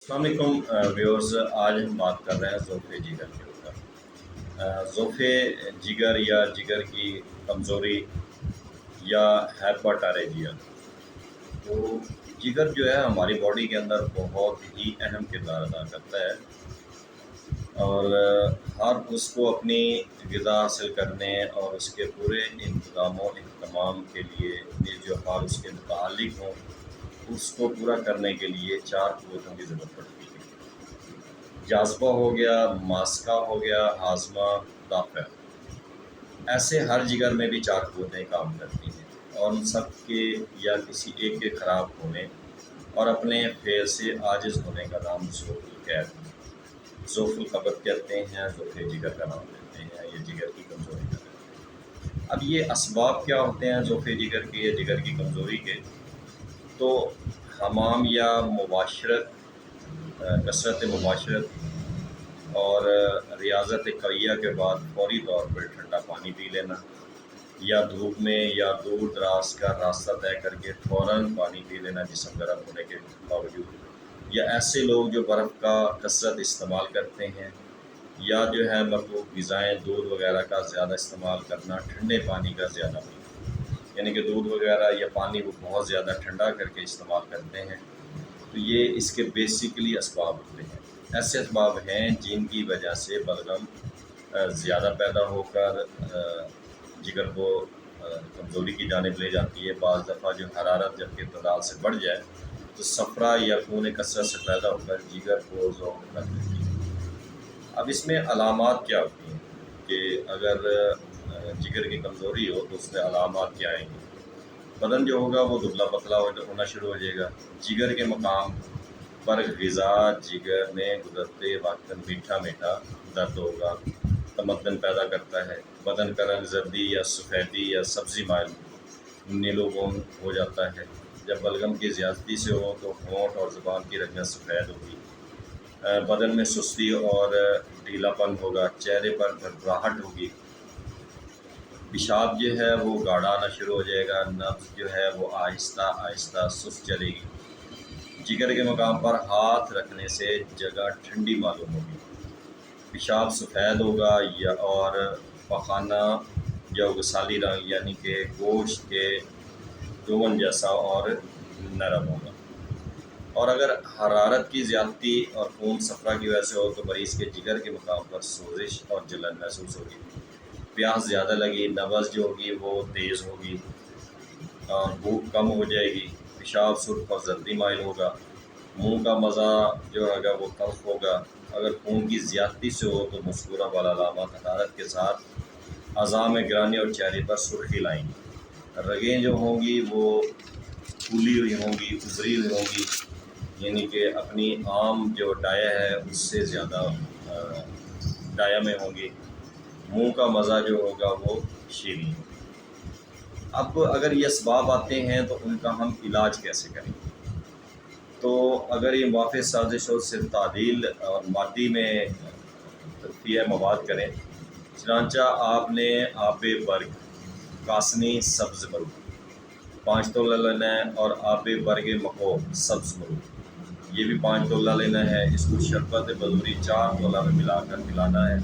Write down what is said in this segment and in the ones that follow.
السلام علیکم ویورز، آج ہم بات کر رہے ہیں ضعف جگر کے اوپر۔ ضعف جگر یا جگر کی کمزوری یا ہیپاٹائریجیا۔ تو جگر جو ہے ہماری باڈی کے اندر بہت ہی اہم کردار ادا کرتا ہے، اور ہر اس کو اپنی غذا حاصل کرنے اور اس کے پورے انتظام و اہتمام کے لیے یہ جو حال اس کے متعلق ہوں اس کو پورا کرنے کے لیے چار قوتوں کی ضرورت پڑتی ہے۔ جاذبہ ہو گیا، ماسکہ ہو گیا، ہاضمہ، دافع۔ ایسے ہر جگر میں بھی چار قوتیں کام کرتی ہیں، اور ان سب کے یا کسی ایک کے خراب ہونے اور اپنے فعل سے عاجز ہونے کا نام ضعف القید، ضعف القبض کہتے ہیں، ضعف جگر کا نام دیتے ہیں، یہ جگر کی کمزوری کا ہے۔ اب یہ اسباب کیا ہوتے ہیں ضعف جگر کے یا جگر کی کمزوری کے؟ تو حمام یا مباشرت، کثرت مباشرت اور ریاضت قویہ کے بعد فوری طور پر ٹھنڈا پانی پی لینا، یا دھوپ میں یا دور دراز کا راستہ طے کر کے فوراً پانی پی لینا جسم گرم ہونے کے باوجود، یا ایسے لوگ جو برف کا کثرت استعمال کرتے ہیں، یا جو ہے مطلوب غذائیں دودھ وغیرہ کا زیادہ استعمال کرنا، ٹھنڈے پانی کا زیادہ پینا، یعنی کہ دودھ وغیرہ یا پانی وہ بہت زیادہ ٹھنڈا کر کے استعمال کرتے ہیں، تو یہ اس کے بیسیکلی اسباب ہوتے ہیں۔ ایسے اسباب ہیں جن کی وجہ سے بلغم زیادہ پیدا ہو کر جگر کو کمزوری کی جانب لے جاتی ہے۔ بعض دفعہ جو حرارت جب کہ اعتدال سے بڑھ جائے تو صفرا یا خون کثرت سے پیدا ہو کر جگر کو ضعف کر دیتی ہے۔ اب اس میں علامات کیا ہوتی ہیں کہ اگر جگر کی کمزوری ہو تو اس میں علامات کیا آئیں گی؟ بدن جو ہوگا وہ دبلا پتلا ہونا شروع ہو جائے گا۔ جگر کے مقام پر غذا جگر میں گزرتے وقت میٹھا میٹھا درد ہوگا، تمدن پیدا کرتا ہے۔ بدن کا رنگ زردی یا سفیدی یا سبزی مائل نیلو گون ہو جاتا ہے۔ جب بلغم کی زیادتی سے ہو تو ہونٹ اور زبان کی رنگت سفید ہوگی، بدن میں سستی اور ڈھیلا پن ہوگا، چہرے پر گھبراہٹ ہوگی، پیشاب جو ہے وہ گاڑھا آنا شروع ہو جائے گا، نبض جو ہے وہ آہستہ آہستہ سست چلے گی۔ جگر کے مقام پر ہاتھ رکھنے سے جگہ ٹھنڈی معلوم ہوگی، پیشاب سفید ہوگا اور پخانہ یا اغسالی رنگ یعنی کہ گوشت کے دون جیسا اور نرم ہوگا۔ اور اگر حرارت کی زیادتی اور خون صفرا کی وجہ سے ہو تو مریض کے جگر کے مقام پر سوزش اور جلن محسوس ہوگی، پیاس زیادہ لگی، نبض جو ہوگی وہ تیز ہوگی، اور بھوک کم ہو جائے گی، پیشاب سرخ اور زردی مائل ہوگا، منہ کا مزہ جو ہوگا وہ تلخ ہوگا۔ اگر خون کی زیادتی سے ہو تو مذکورہ والا علامات حرارت کے ساتھ اعضاء میں گرانی اور چہرے پر سرخی لائیں گی، رگیں جو ہوں گی وہ پھولی ہوئی ہوں گی، ابھری ہوئی ہوں گی، یعنی کہ اپنی عام جو ڈایا ہے اس سے زیادہ ڈایا میں ہوں گی، منہ کا مزہ جو ہوگا وہ شیریں ہوگا۔ اب اگر یہ اسباب آتے ہیں تو ان کا ہم علاج کیسے کریں؟ تو اگر یہ موافق سازش ہو صرف تعدیل اور مادی میں ترفیع مواد کریں، چنانچہ آپ نے آب برگ کاسنی سبز مرو 5 تولہ لینا ہے، اور آب برگ مکو سبز مرو یہ بھی 5 تولہ لینا ہے۔ اس کو شربت بلوری 4 تولہ میں ملا کر پلانا ہے۔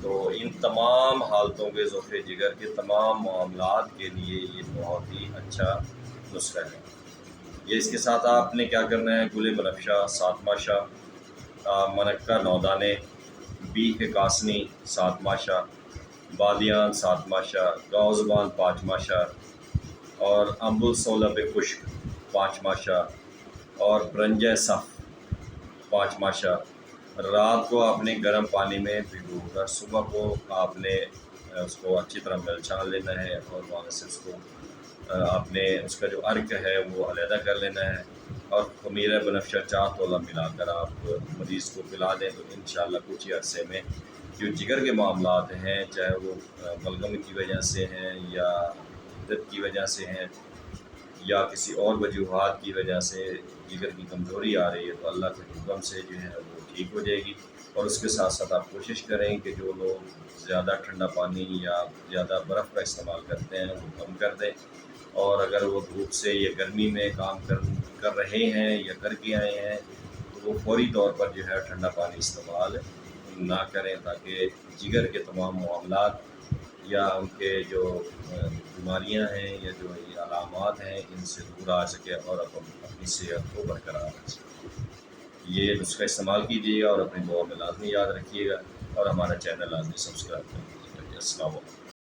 تو ان تمام حالتوں کے ضعف جگر کے تمام معاملات کے لیے یہ بہت ہی اچھا نسخہ ہے۔ یہ اس کے ساتھ آپ نے کیا کرنا ہے؟ گل بنفشہ 7 ماشا، منکہ 9 دانے، بیخ کاسنی 7 ماشا، بادیان 7 ماشا، گاؤ زبان 5 ماشا، اور امبل سولب خشک 5 ماشا، اور برنجہ صف 5 ماشا۔ رات کو آپ نے گرم پانی میں بھگو کر صبح کو آپ نے اس کو اچھی طرح مل چھان لینا ہے، اور وہاں سے اس کو آپ نے اس کا جو عرق ہے وہ علیحدہ کر لینا ہے، اور خمیر بنفشہ 4 تولہ ملا کر آپ مریض کو پلا دیں تو انشاءاللہ کچھ ہی عرصے میں جو جگر کے معاملات ہیں، چاہے وہ بلغم کی وجہ سے ہیں یا عدت کی وجہ سے ہیں یا کسی اور وجوہات کی وجہ سے جگر کی کمزوری آ رہی ہے، تو اللہ کے حکم سے جو ہے وہ ٹھیک ہو جائے گی۔ اور اس کے ساتھ ساتھ آپ کوشش کریں کہ جو لوگ زیادہ ٹھنڈا پانی یا زیادہ برف کا استعمال کرتے ہیں وہ کم کر دیں، اور اگر وہ دھوپ سے یا گرمی میں کام کر رہے ہیں یا کر کے آئے ہیں تو وہ فوری طور پر جو ہے ٹھنڈا پانی استعمال نہ کریں، تاکہ جگر کے تمام معاملات یا ان کے جو بیماریاں ہیں یا جو یہ علامات ہیں ان سے دور آ سکے اور اپنی صحت کو برقرار رکھ سکے۔ یہ نسخہ استعمال کیجیے گا اور اپنی دعا میں لازمی یاد رکھیے گا، اور ہمارا چینل لازمی سبسکرائب کر دیجیے گا۔ السلام علیکم۔